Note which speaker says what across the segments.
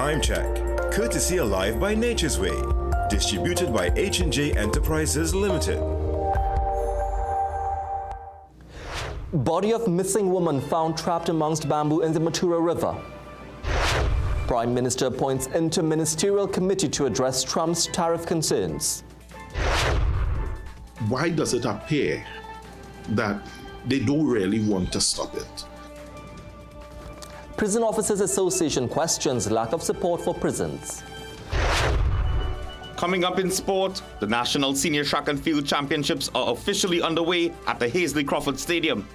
Speaker 1: Time Check, courtesy Alive by Nature's Way, distributed by H&J Enterprises Limited.
Speaker 2: Body of missing woman found trapped amongst bamboo in the Matura River. Prime Minister appoints interministerial committee to address Trump's tariff concerns.
Speaker 3: Why does it appear that they don't really want to stop it?
Speaker 2: Prison Officers Association questions lack of support for prisons.
Speaker 4: Coming up in sport, the National Senior Track and Field Championships are officially underway at the Hazley Crawford Stadium.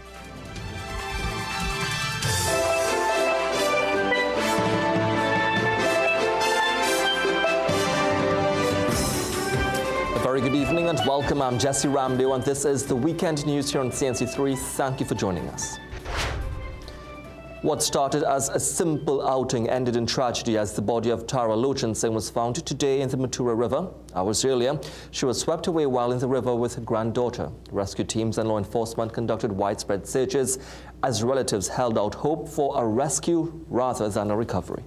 Speaker 2: Very good evening and welcome. I'm Jesse Ramdeo and this is the Weekend News here on CNC3. Thank you for joining us. What started as a simple outing ended in tragedy as the body of Tara Lochan Singh was found today in the Matura River. Hours earlier, she was swept away while in the river with her granddaughter. Rescue teams and law enforcement conducted widespread searches as relatives held out hope for a rescue rather than a recovery.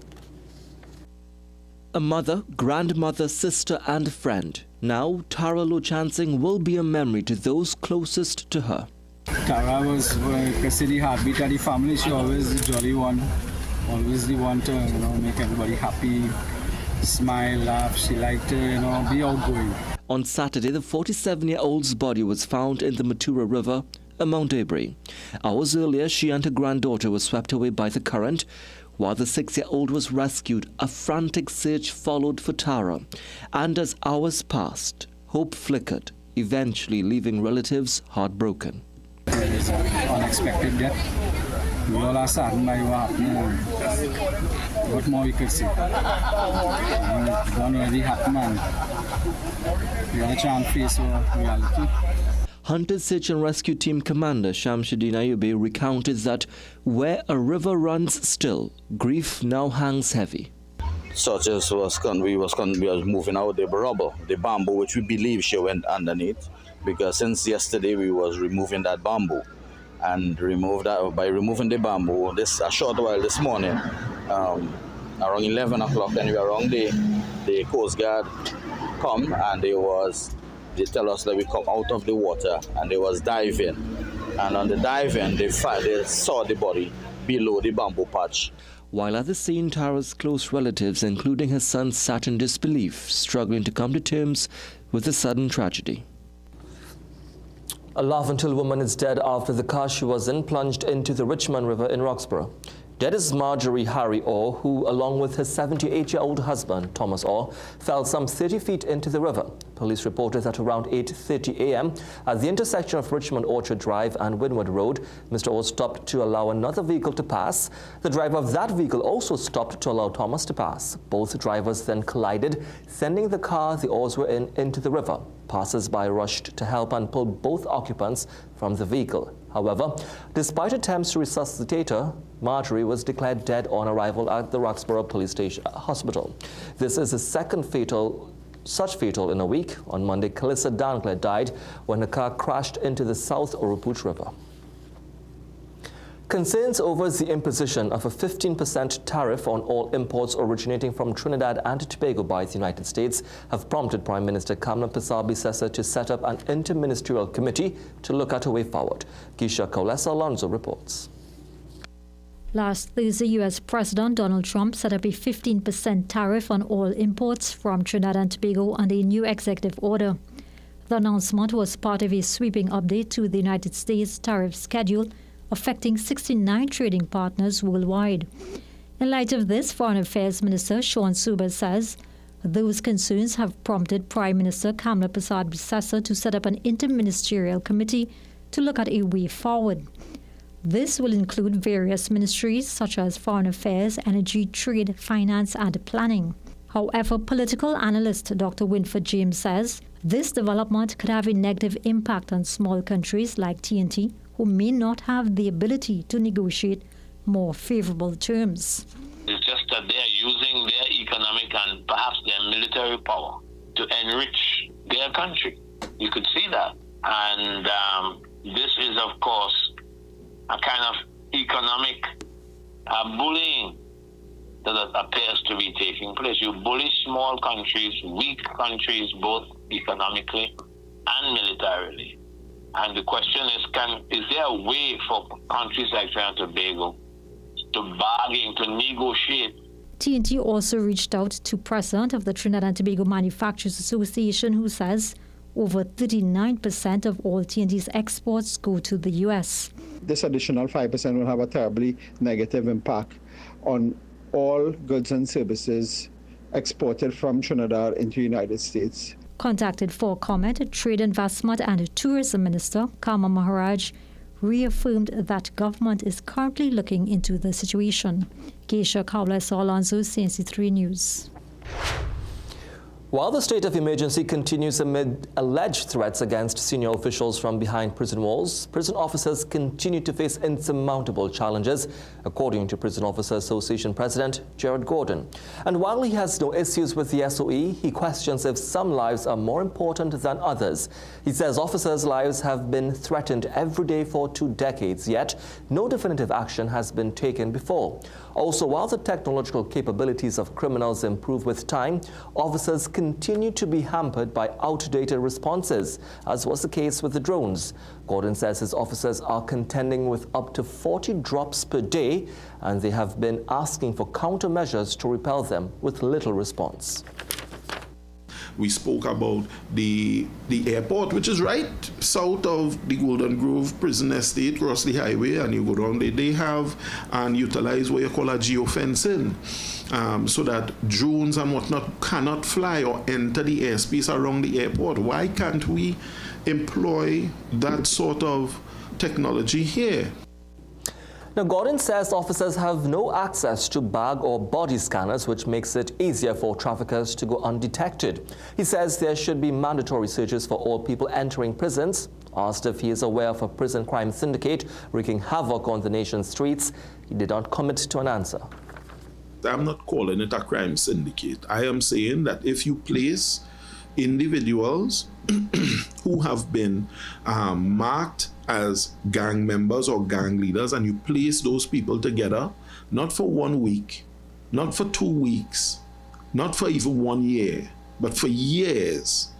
Speaker 2: A mother, grandmother, sister and friend. Now, Tara Lochan Singh will be a memory to those closest to her.
Speaker 5: Tara was a city heartbeat of the family. She always the jolly one, always the one to make everybody happy, smile, laugh. She liked to be outgoing.
Speaker 2: On Saturday, the 47-year-old's body was found in the Matura River, Mount Debris. Hours earlier, she and her granddaughter were swept away by the current. While the 6-year-old was rescued, a frantic search followed for Tara. And as hours passed, hope flickered, eventually leaving relatives heartbroken.
Speaker 5: It was an unexpected death. We all are saddened by what happened. What more we could say? It don't really happen, man. We gotta try and face our reality.
Speaker 2: Hunter Search and Rescue Team Commander Shamsuddin Ayubi recounted that where a river runs still, grief now hangs heavy.
Speaker 6: Such as we was moving out the rubble, the bamboo, which we believe she went underneath, because since yesterday we was removing that bamboo, and by removing the bamboo, a short while this morning, around 11 o'clock, and we were around the Coast Guard come and they tell us that we come out of the water and they was diving. And on the diving, they saw the body below the bamboo patch.
Speaker 2: While at the scene, Tara's close relatives, including her son, sat in disbelief, struggling to come to terms with the sudden tragedy. A Laventil woman is dead after the car she was in plunged into the Richmond River in Roxborough. Dead is Marjorie Harry Orr, who, along with her 78-year-old husband, Thomas Orr, fell some 30 feet into the river. Police reported that around 8:30 a.m. at the intersection of Richmond Orchard Drive and Windward Road, Mr. Orr stopped to allow another vehicle to pass. The driver of that vehicle also stopped to allow Thomas to pass. Both drivers then collided, sending the car the Orrs were in into the river. Passers-by rushed to help and pull both occupants from the vehicle. However, despite attempts to resuscitate her, Marjorie was declared dead on arrival at the Roxborough Police Station Hospital. This is the second such fatal in a week. On Monday, Calissa Danclair died when her car crashed into the South Oropouche River. Concerns over the imposition of a 15% tariff on all imports originating from Trinidad and Tobago by the United States have prompted Prime Minister Kamla Persaud-Bissessar to set up an interministerial committee to look at a way forward. Keisha Kaulesa-Alonso reports.
Speaker 7: Last Thursday, U.S. President Donald Trump set up a 15% tariff on all imports from Trinidad and Tobago under a new executive order. The announcement was part of a sweeping update to the United States tariff schedule, affecting 69 trading partners worldwide. In light of this, Foreign Affairs Minister Sean Suber says those concerns have prompted Prime Minister Kamla Persaud-Bissessar to set up an interministerial committee to look at a way forward. This will include various ministries such as Foreign Affairs, Energy, Trade, Finance and Planning. However, political analyst Dr. Winford James says this development could have a negative impact on small countries like TNT, who may not have the ability to negotiate more favorable terms.
Speaker 8: It's just that they are using their economic and perhaps their military power to enrich their country. You could see that. And this is, of course, a kind of economic bullying that appears to be taking place. You bully small countries, weak countries, both economically and militarily. And the question is there a way for countries like Trinidad and Tobago to bargain, to negotiate?
Speaker 7: TNT also reached out to President of the Trinidad and Tobago Manufacturers Association, who says over 39% of all TNT's exports go to the U.S.
Speaker 9: This additional 5% will have a terribly negative impact on all goods and services exported from Trinidad into the United States.
Speaker 7: Contacted for comment, Trade, Investment and Tourism Minister Kama Maharaj reaffirmed that government is currently looking into the situation. Keisha Alonso, CNC3 News.
Speaker 2: While the state of emergency continues amid alleged threats against senior officials from behind prison walls, prison officers continue to face insurmountable challenges, according to Prison Officers Association President Gerard Gordon. And while he has no issues with the SOE, he questions if some lives are more important than others. He says officers' lives have been threatened every day for 2 decades, yet no definitive action has been taken before. Also, while the technological capabilities of criminals improve with time, officers continue to be hampered by outdated responses, as was the case with the drones. Gordon says his officers are contending with up to 40 drops per day, and they have been asking for countermeasures to repel them with little response.
Speaker 3: We spoke about the airport, which is right south of the Golden Grove prison estate, cross the highway, and you go down there. They have and utilize what you call a geofencing, so that drones and whatnot cannot fly or enter the airspace around the airport. Why can't we employ that sort of technology here?
Speaker 2: Now, Gordon says officers have no access to bag or body scanners, which makes it easier for traffickers to go undetected. He says there should be mandatory searches for all people entering prisons. Asked if he is aware of a prison crime syndicate wreaking havoc on the nation's streets, he did not commit to an answer.
Speaker 3: I'm not calling it a crime syndicate. I am saying that if you place individuals who have been marked as gang members or gang leaders, and you place those people together, not for 1 week, not for 2 weeks, not for even 1 year, but for years.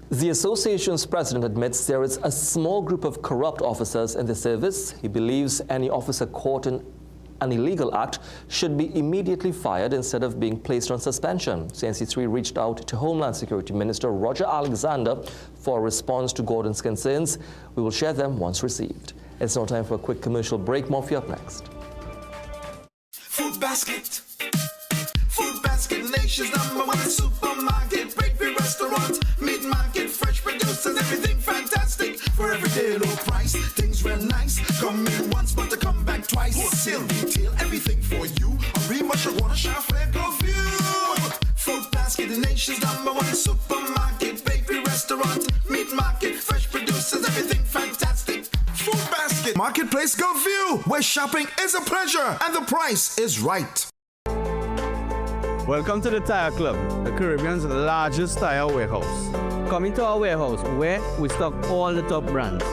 Speaker 2: The association's president admits there is a small group of corrupt officers in the service. He believes any officer caught in an illegal act should be immediately fired instead of being placed on suspension. CNC3 reached out to Homeland Security Minister Roger Alexander for a response to Gordon's concerns. We will share them once received. It's now time for a quick commercial break. More for you up next.
Speaker 10: Food Basket. Food Basket, nation's #1 supermarket, bakery, restaurant, meat market, fresh producers, everything fantastic. For everyday low price, things real nice. Come in once, but to come back twice. Wholesale, retail, everything for you. A real much I wanna shop for go view. Food Basket, the nation's #1 supermarket, bakery, restaurant, meat market, fresh producers, everything fantastic. Food Basket, Marketplace Go View, where shopping is a pleasure and the price is right.
Speaker 11: Welcome to the Tire Club, the Caribbean's largest tire warehouse. Come into our warehouse where we stock all the top brands.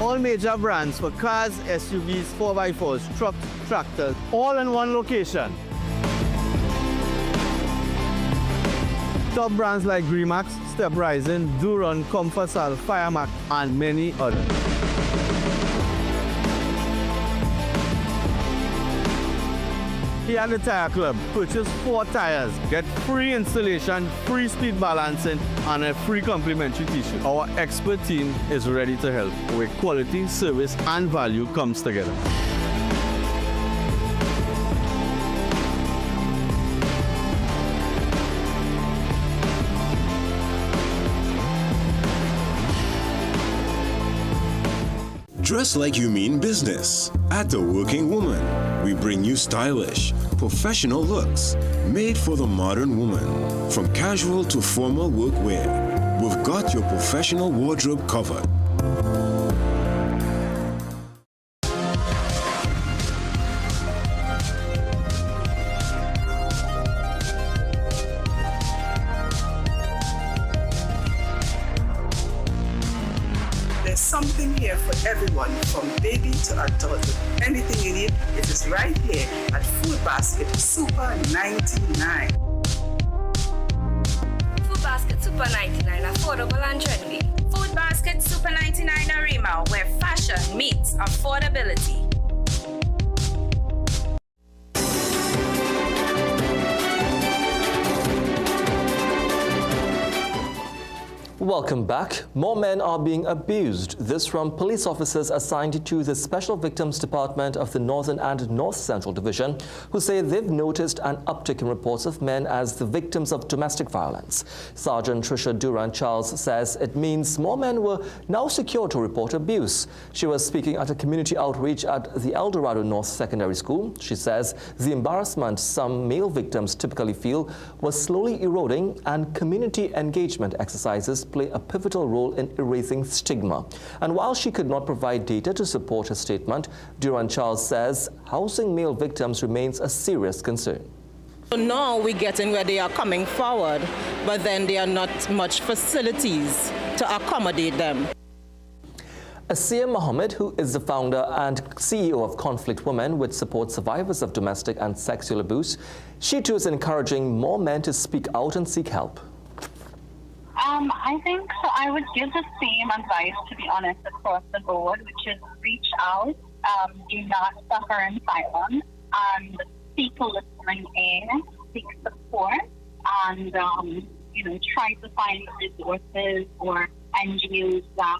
Speaker 11: All major brands for cars, SUVs, 4x4s, trucks, tractors, all in one location. Top brands like Gremax, Step Rising, Duron, Comfortsal, Firemac, and many others. Here at the Tire Club, purchase 4 tires, get free installation, free speed balancing, and a free complimentary t-shirt. Our expert team is ready to help, where quality, service, and value comes together.
Speaker 1: Dress like you mean business. At The Working Woman, we bring you stylish, professional looks made for the modern woman. From casual to formal workwear, we've got your professional wardrobe covered.
Speaker 12: something here for everyone, from baby to adult. Anything you need, it is right here at Food Basket Super 99.
Speaker 13: Food Basket Super 99, affordable and trendy. Food Basket Super 99 Arima, where fashion meets affordability.
Speaker 2: Welcome back. More men are being abused. This from police officers assigned to the Special Victims Department of the Northern and North Central Division, who say they've noticed an uptick in reports of men as the victims of domestic violence. Sergeant Tricia Durant-Charles says it means more men were now secure to report abuse. She was speaking at a community outreach at the El Dorado North Secondary School. She says the embarrassment some male victims typically feel was slowly eroding, and community engagement exercises play a pivotal role in erasing stigma. And while she could not provide data to support her statement, Durant-Charles says housing male victims remains a serious concern.
Speaker 14: So now we're getting where they are coming forward, but then there are not much facilities to accommodate them.
Speaker 2: Asiya Mohammed, who is the founder and CEO of Conflict Women, which supports survivors of domestic and sexual abuse, she too is encouraging more men to speak out and seek help.
Speaker 15: I think so. I would give the same advice, to be honest, across the board, which is reach out, do not suffer in silence, and seek listening in, seek support, and try to find resources or NGOs that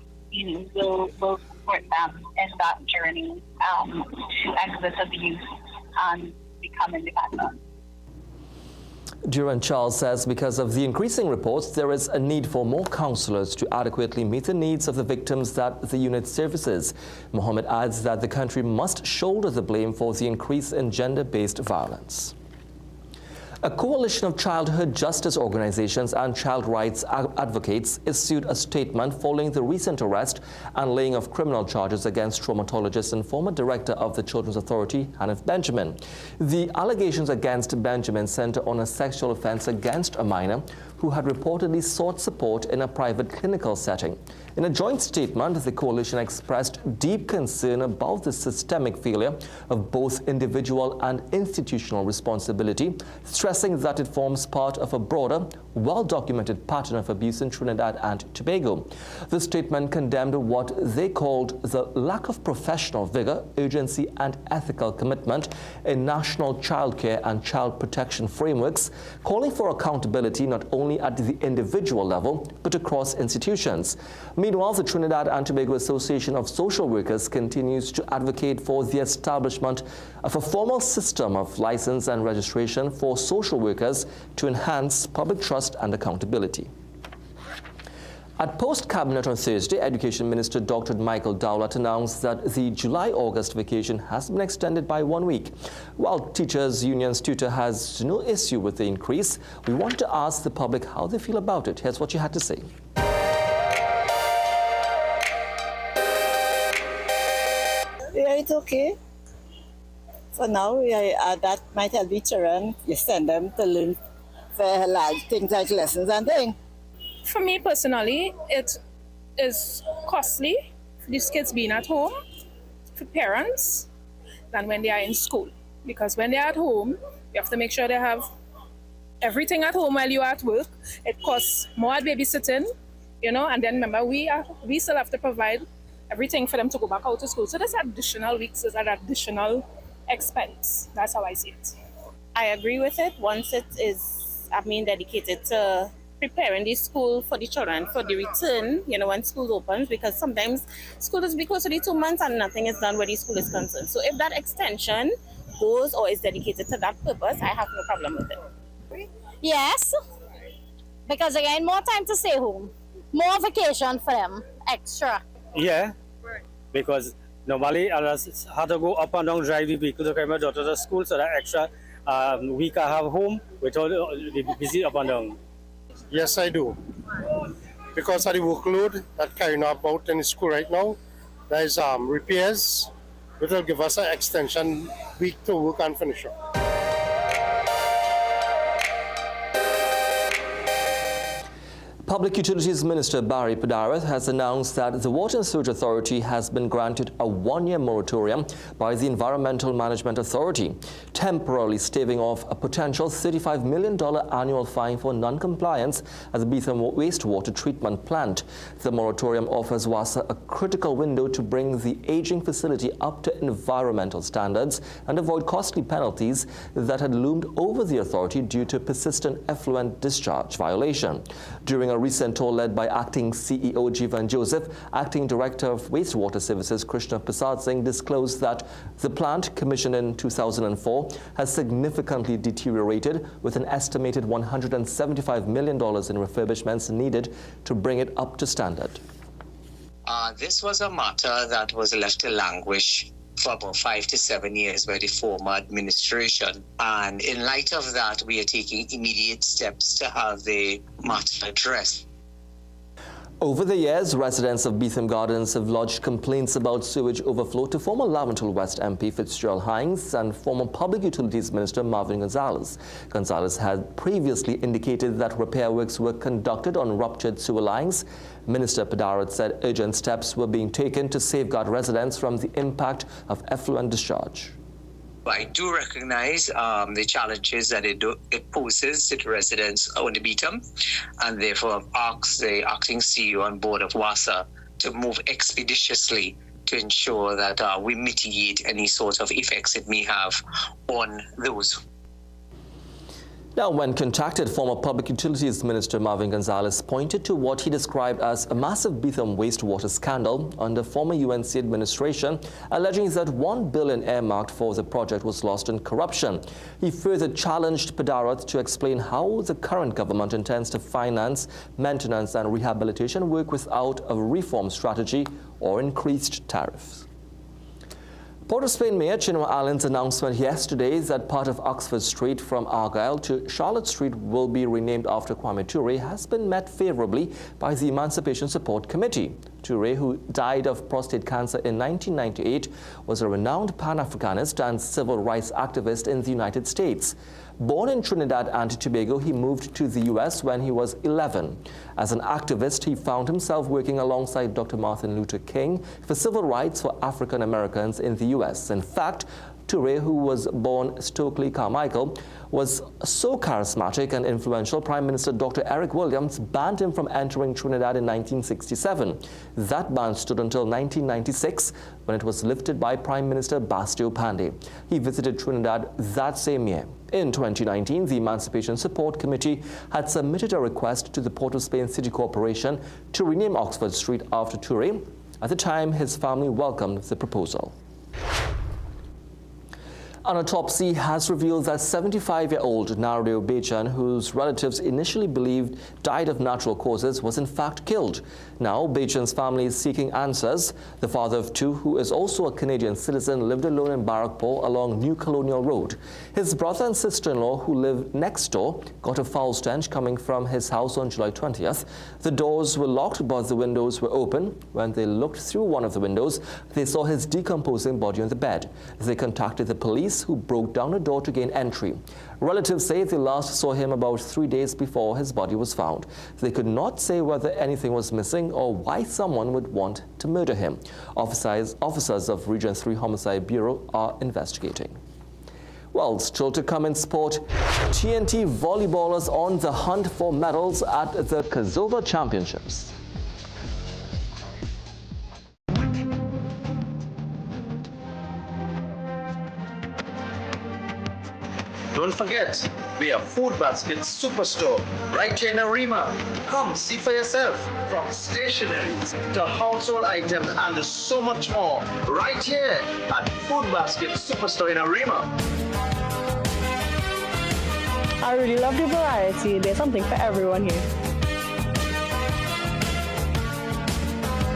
Speaker 15: will support them in that journey to exit abuse and become independent.
Speaker 2: Durant-Charles says because of the increasing reports, there is a need for more counselors to adequately meet the needs of the victims that the unit services. Mohammed adds that the country must shoulder the blame for the increase in gender-based violence. A coalition of childhood justice organizations and child rights advocates issued a statement following the recent arrest and laying of criminal charges against traumatologist and former director of the Children's Authority, Hanif Benjamin. The allegations against Benjamin center on a sexual offense against a minor who had reportedly sought support in a private clinical setting. In a joint statement, the coalition expressed deep concern about the systemic failure of both individual and institutional responsibility, stressing that it forms part of a broader, well-documented pattern of abuse in Trinidad and Tobago. The statement condemned what they called the lack of professional vigor, urgency, and ethical commitment in national child care and child protection frameworks, calling for accountability not only at the individual level, but across institutions. Meanwhile, the Trinidad and Tobago Association of Social Workers continues to advocate for the establishment of a formal system of license and registration for social workers to enhance public trust and accountability. At post-cabinet on Thursday, Education Minister Dr. Michael Dowlett announced that the July-August vacation has been extended by 1 week. While Teachers Union's tutor has no issue with the increase, we want to ask the public how they feel about it. Here's what she had to say.
Speaker 16: Yeah, it's okay. For now, that might help the children. You send them to learn for like things like lessons and things.
Speaker 17: For me personally, it is costly for these kids being at home, for parents, than when they are in school. Because when they're at home, you have to make sure they have everything at home while you're at work. It costs more at babysitting, and then remember, we still have to provide everything for them to go back out to school. So there's additional weeks, there's an additional expense. That's how I see it.
Speaker 18: I agree with it once it is, dedicated to preparing the school for the children for the return, when school opens, because sometimes school is close to the 2 months and nothing is done where the school is concerned. So if that extension goes or is dedicated to that purpose, I have no problem with it.
Speaker 19: Yes, because again, more time to stay home, more vacation for them, extra.
Speaker 20: Yeah, because normally I just had to go up and down, drive the vehicle to carry my daughter to school, so that extra week I have home without the busy up and down.
Speaker 21: Yes, I do. Because of the workload that carrying about in the school right now, there is repairs, which will give us an extension week to work and finish up.
Speaker 2: Public Utilities Minister Barry Padarath has announced that the Water and Sewage Authority has been granted a one-year moratorium by the Environmental Management Authority, temporarily staving off a potential $35 million annual fine for non-compliance at the Beetham wastewater treatment plant. The moratorium offers WASA a critical window to bring the aging facility up to environmental standards and avoid costly penalties that had loomed over the authority due to persistent effluent discharge violation. During a recent tour led by Acting CEO Jeevan Joseph, Acting Director of Wastewater Services Krishna Prasad Singh disclosed that the plant, commissioned in 2004, has significantly deteriorated, with an estimated $175 million in refurbishments needed to bring it up to standard.
Speaker 4: This was a matter that was left to languish for about 5 to 7 years by the former administration. And in light of that, we are taking immediate steps to have the matter addressed.
Speaker 2: Over the years, residents of Beetham Gardens have lodged complaints about sewage overflow to former Laventille West MP Fitzgerald Hines and former Public Utilities Minister Marvin Gonzalez. Gonzalez had previously indicated that repair works were conducted on ruptured sewer lines. Minister Padarath said urgent steps were being taken to safeguard residents from the impact of effluent discharge.
Speaker 4: I do recognize the challenges that it poses to the residents on the Beetham, and therefore ask the acting CEO and board of WASA to move expeditiously to ensure that we mitigate any sort of effects it may have on those.
Speaker 2: Now, when contacted, former Public Utilities Minister Marvin Gonzalez pointed to what he described as a massive Beetham wastewater scandal under former UNC administration, alleging that $1 billion earmarked for the project was lost in corruption. He further challenged Padarath to explain how the current government intends to finance maintenance and rehabilitation work without a reform strategy or increased tariffs. Port of Spain Mayor Chinua Allen's announcement yesterday that part of Oxford Street from Argyle to Charlotte Street will be renamed after Kwame Ture has been met favorably by the Emancipation Support Committee. Ture, who died of prostate cancer in 1998, was a renowned Pan-Africanist and civil rights activist in the United States. Born in Trinidad and Tobago, he moved to the U.S. when he was 11. As an activist, he found himself working alongside Dr. Martin Luther King for civil rights for African Americans in the U.S. In fact, Ture, who was born Stokely Carmichael, was so charismatic and influential, Prime Minister Dr. Eric Williams banned him from entering Trinidad in 1967. That ban stood until 1996, when it was lifted by Prime Minister Bastio Pandey. He visited Trinidad that same year. In 2019, the Emancipation Support Committee had submitted a request to the Port of Spain City Corporation to rename Oxford Street after Ture. At the time, his family welcomed the proposal. An autopsy has revealed that 75-year-old Nardio Bechan, whose relatives initially believed died of natural causes, was in fact killed. Now, Bechan's family is seeking answers. The father of two, who is also a Canadian citizen, lived alone in Barrackpore along New Colonial Road. His brother and sister-in-law, who lived next door, got a foul stench coming from his house on July 20th. The doors were locked, but the windows were open. When they looked through one of the windows, they saw his decomposing body on the bed. They contacted the police, who broke down the door to gain entry. Relatives say they last saw him about 3 days before his body was found. They could not say whether anything was missing or why someone would want to murder him. Officers of Region 3 Homicide Bureau are investigating. Well, still to come in sport, TNT volleyballers on the hunt for medals at the Kazova Championships.
Speaker 22: Don't forget, we are Food Basket Superstore right here in Arima. Come see for yourself. From stationeries to household items and so much more right here at Food Basket Superstore in Arima.
Speaker 23: I really love the variety. There's something for everyone here.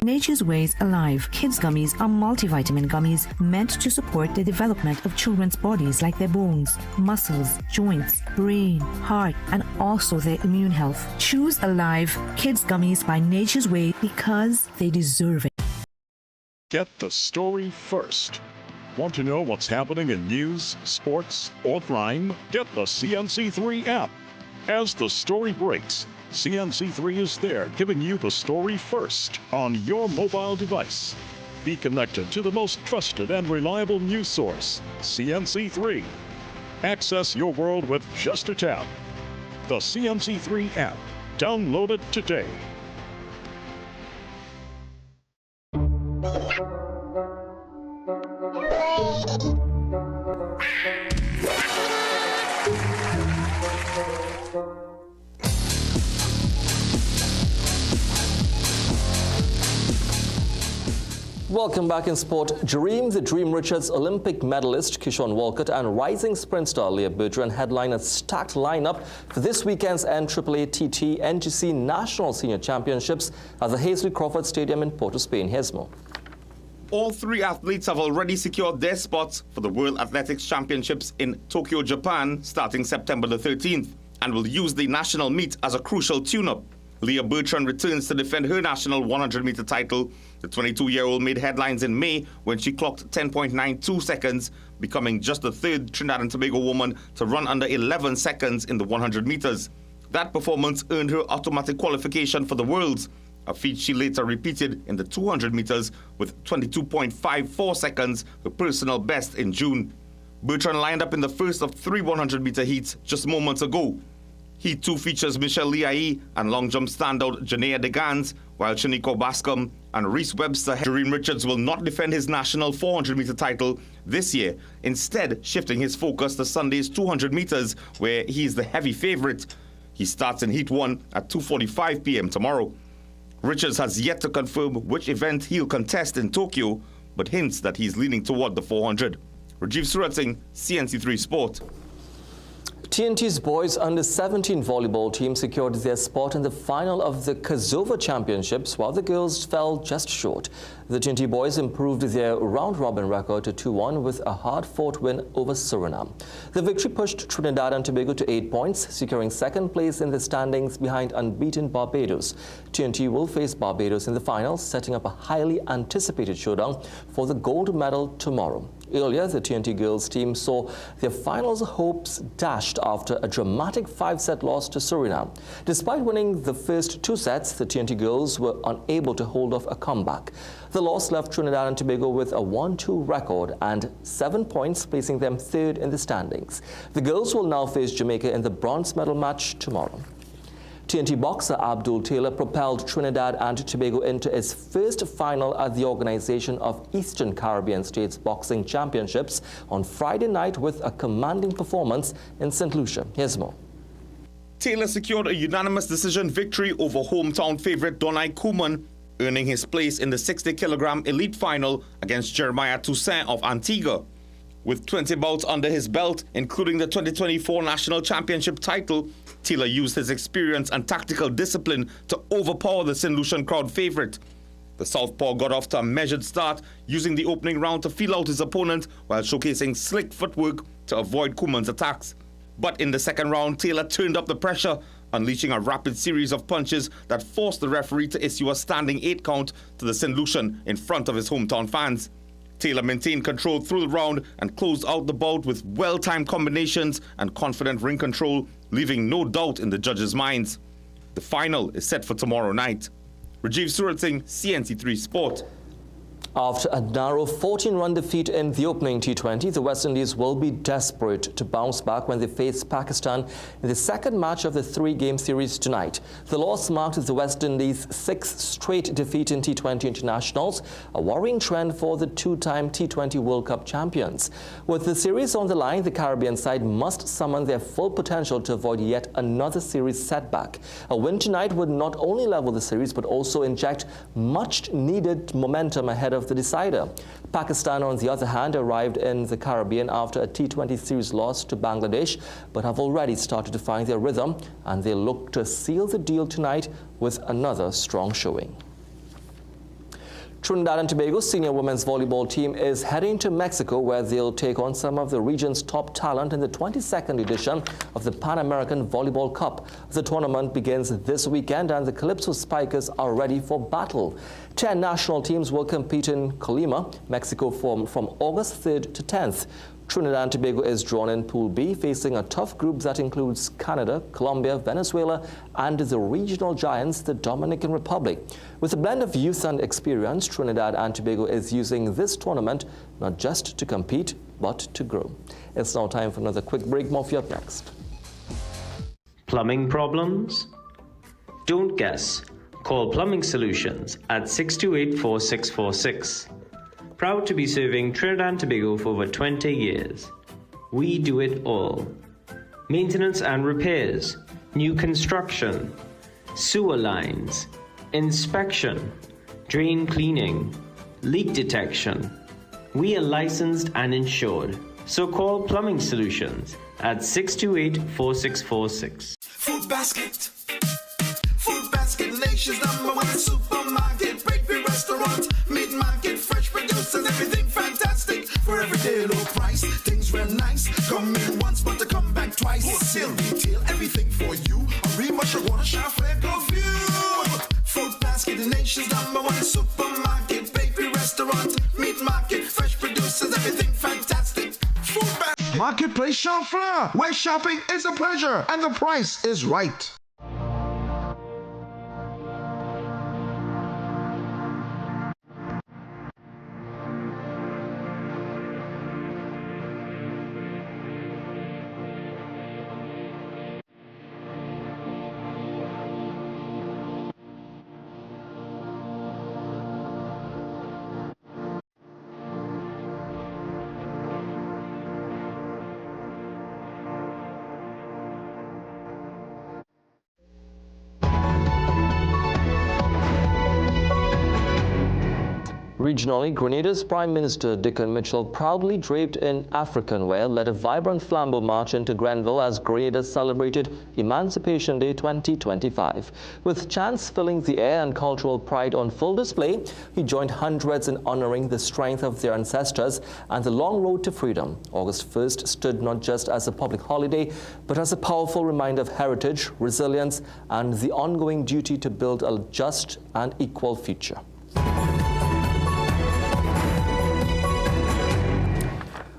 Speaker 24: Nature's Ways Alive Kids Gummies are multivitamin gummies meant to support the development of children's bodies, like their bones, muscles, joints, brain, heart, and also their immune health. Choose Alive Kids Gummies by Nature's Way because they deserve it.
Speaker 25: Get the story first. Want to know what's happening in news, sports, or crime? Get the CNC3 app. As the story breaks, CNC3 is there giving you the story first on your mobile device. Be connected to the most trusted and reliable news source, CNC3. Access your world with just a tap. The CNC3 app. Download it today.
Speaker 2: Welcome back in sport. Jareem the Dream Richards Olympic medalist Kishon Walcott and rising sprint star Leah Bertrand headline a stacked lineup for this weekend's NAAA TT NGC National Senior Championships at the Hazley Crawford Stadium in Port of Spain. Here's more.
Speaker 5: All three athletes have already secured their spots for the World Athletics Championships in Tokyo, Japan, starting September the 13th, and will use the national meet as a crucial tune-up. Leah Bertrand returns to defend her national 100-meter title. The 22-year-old made headlines in May when she clocked 10.92 seconds, becoming just the third Trinidad and Tobago woman to run under 11 seconds in the 100 meters. That performance earned her automatic qualification for the Worlds, a feat she later repeated in the 200 meters with 22.54 seconds, her personal best in June. Bertrand lined up in the first of 3 100-meter heats just moments ago. Heat 2 features Michelle Liai and long jump standout Janea DeGans, while Chinico Bascom and Reese Webster. Jareem Richards will not defend his national 400-meter title this year, instead shifting his focus to Sunday's 200 meters, where he is the heavy favorite. He starts in Heat 1 at 2:45 p.m. tomorrow. Richards has yet to confirm which event he'll contest in Tokyo, but hints that he's leaning toward the 400. Rajiv Surat Singh, CNC3 Sport.
Speaker 2: TNT's boys under-17 volleyball team secured their spot in the final of the Kosovo Championships, while the girls fell just short. The TNT boys improved their round-robin record to 2-1 with a hard-fought win over Suriname. The victory pushed Trinidad and Tobago to 8 points, securing second place in the standings behind unbeaten Barbados. TNT will face Barbados in the final, setting up a highly anticipated showdown for the gold medal tomorrow. Earlier, the TNT girls team saw their finals hopes dashed after a dramatic 5-set loss to Suriname. Despite winning the first 2 sets, the TNT girls were unable to hold off a comeback. The loss left Trinidad and Tobago with a 1-2 record and 7 points, placing them third in the standings. The girls will now face Jamaica in the bronze medal match tomorrow. TNT boxer Abdul Taylor propelled Trinidad and Tobago into its first final at the Organization of Eastern Caribbean States Boxing Championships on Friday night with a commanding performance in St. Lucia. Here's more.
Speaker 5: Taylor secured a unanimous decision victory over hometown favorite Donai Koeman, earning his place in the 60-kilogram elite final against Jeremiah Toussaint of Antigua. With 20 bouts under his belt, including the 2024 National Championship title, Taylor used his experience and tactical discipline to overpower the St. Lucian crowd favorite. The southpaw got off to a measured start, using the opening round to feel out his opponent while showcasing slick footwork to avoid Koeman's attacks. But in the second round, Taylor turned up the pressure, unleashing a rapid series of punches that forced the referee to issue a standing 8 count to the St. Lucian in front of his hometown fans. Taylor maintained control through the round and closed out the bout with well-timed combinations and confident ring control, leaving no doubt in the judges' minds. The final is set for tomorrow night. Rajiv Surat Singh, CNC3 Sport.
Speaker 2: After a narrow 14-run defeat in the opening T20, the West Indies will be desperate to bounce back when they face Pakistan in the second match of the 3-game series tonight. The loss marked the West Indies' 6th straight defeat in T20 internationals, a worrying trend for the 2-time T20 World Cup champions. With the series on the line, the Caribbean side must summon their full potential to avoid yet another series setback. A win tonight would not only level the series but also inject much-needed momentum ahead of the decider. Pakistan, on the other hand, arrived in the Caribbean after a T20 series loss to Bangladesh, but have already started to find their rhythm, and they look to seal the deal tonight with another strong showing. Trinidad and Tobago senior women's volleyball team is heading to Mexico, where they'll take on some of the region's top talent in the 22nd edition of the Pan American Volleyball Cup. The tournament begins this weekend, and the Calypso Spikers are ready for battle. 10 national teams will compete in Colima, Mexico from August 3rd to 10th. Trinidad and Tobago is drawn in Pool B, facing a tough group that includes Canada, Colombia, Venezuela, and the regional giants, the Dominican Republic. With a blend of youth and experience, Trinidad and Tobago is using this tournament not just to compete, but to grow. It's now time for another quick break. More for you up next.
Speaker 3: Plumbing problems? Don't guess. Call Plumbing Solutions at 628-4646. Proud to be serving Trinidad and Tobago for over 20 years. We do it all. Maintenance and repairs, new construction, sewer lines, inspection, drain cleaning, leak detection. We are licensed and insured. So call Plumbing Solutions at 628-4646.
Speaker 10: Food Basket. Food Basket, nation's #1 supermarket, bakery, restaurant, meat market, fresh producers, everything fantastic. For everyday low price, things real nice. Come in once, but to come back twice. Wholesale, retail, everything for you. A Rima, Shagwana, Shafre, go view. Food Basket, the nation's #1 supermarket, bakery, restaurant, meat market, fresh producers, everything fantastic. Food Basket.
Speaker 6: Marketplace Shafra, where shopping is a pleasure and the price is right.
Speaker 2: Regionally, Grenada's Prime Minister Dickon Mitchell, proudly draped in African wear, led a vibrant flambeau march into Grenville as Grenada celebrated Emancipation Day 2025. With chants filling the air and cultural pride on full display, he joined hundreds in honoring the strength of their ancestors and the long road to freedom. August 1st stood not just as a public holiday, but as a powerful reminder of heritage, resilience, and the ongoing duty to build a just and equal future.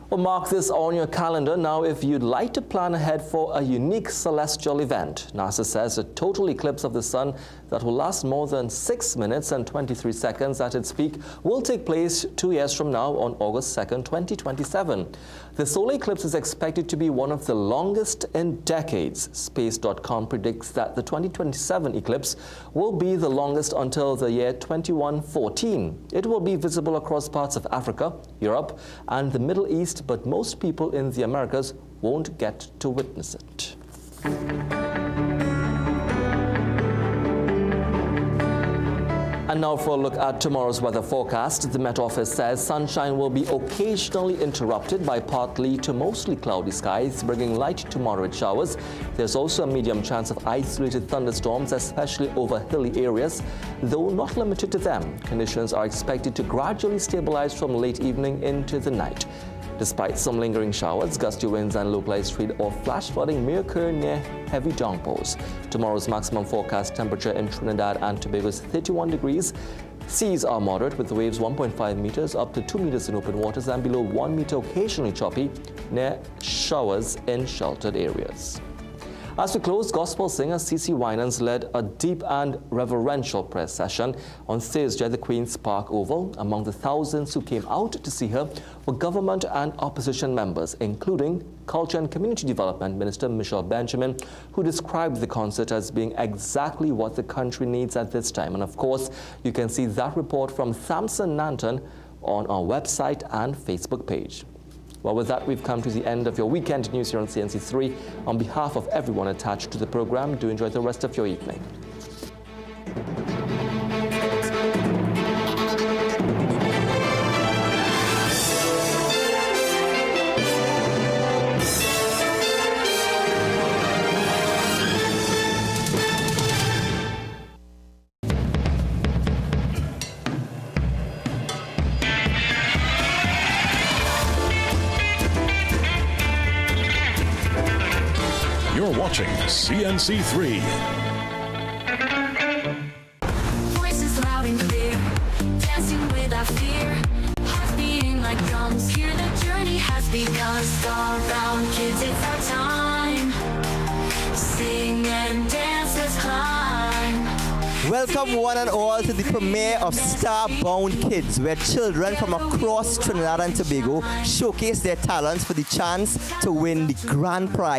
Speaker 2: Well, mark this on your calendar now if you'd like to plan ahead for a unique celestial event. NASA says a total eclipse of the sun that will last more than 6 minutes and 23 seconds at its peak will take place 2 years from now on August 2nd, 2027. The solar eclipse is expected to be one of the longest in decades. Space.com predicts that the 2027 eclipse will be the longest until the year 2114. It will be visible across parts of Africa, Europe, and the Middle East, but most people in the Americas won't get to witness it. And now for a look at tomorrow's weather forecast. The Met Office says sunshine will be occasionally interrupted by partly to mostly cloudy skies, bringing light to moderate showers. There's also a medium chance of isolated thunderstorms, especially over hilly areas, though not limited to them. Conditions are expected to gradually stabilize from late evening into the night. Despite some lingering showers, gusty winds and localized street or flash flooding may occur near heavy downpours. Tomorrow's maximum forecast temperature in Trinidad and Tobago is 31 degrees. Seas are moderate with waves 1.5 meters up to 2 meters in open waters and below 1 meter occasionally choppy near showers in sheltered areas. As we close, gospel singer CeCe Winans led a deep and reverential prayer session on Thursday at the Queen's Park Oval. Among the thousands who came out to see her were government and opposition members, including Culture and Community Development Minister Michelle Benjamin, who described the concert as being exactly what the country needs at this time. And of course, you can see that report from Samson Nanton on our website and Facebook page. Well, with that, we've come to the end of your weekend news here on CNC3. On behalf of everyone attached to the program, do enjoy the rest of your evening.
Speaker 25: You're watching CNC3.
Speaker 7: Voices loud and clear, dancing without fear, hearts beating like drums. Here the journey has begun. because Starbound Kids, it's our time. Sing and dance, let's climb.
Speaker 1: Welcome one and all to the premiere of Starbound Kids, where children from across Trinidad and Tobago showcase their talents for the chance to win the grand prize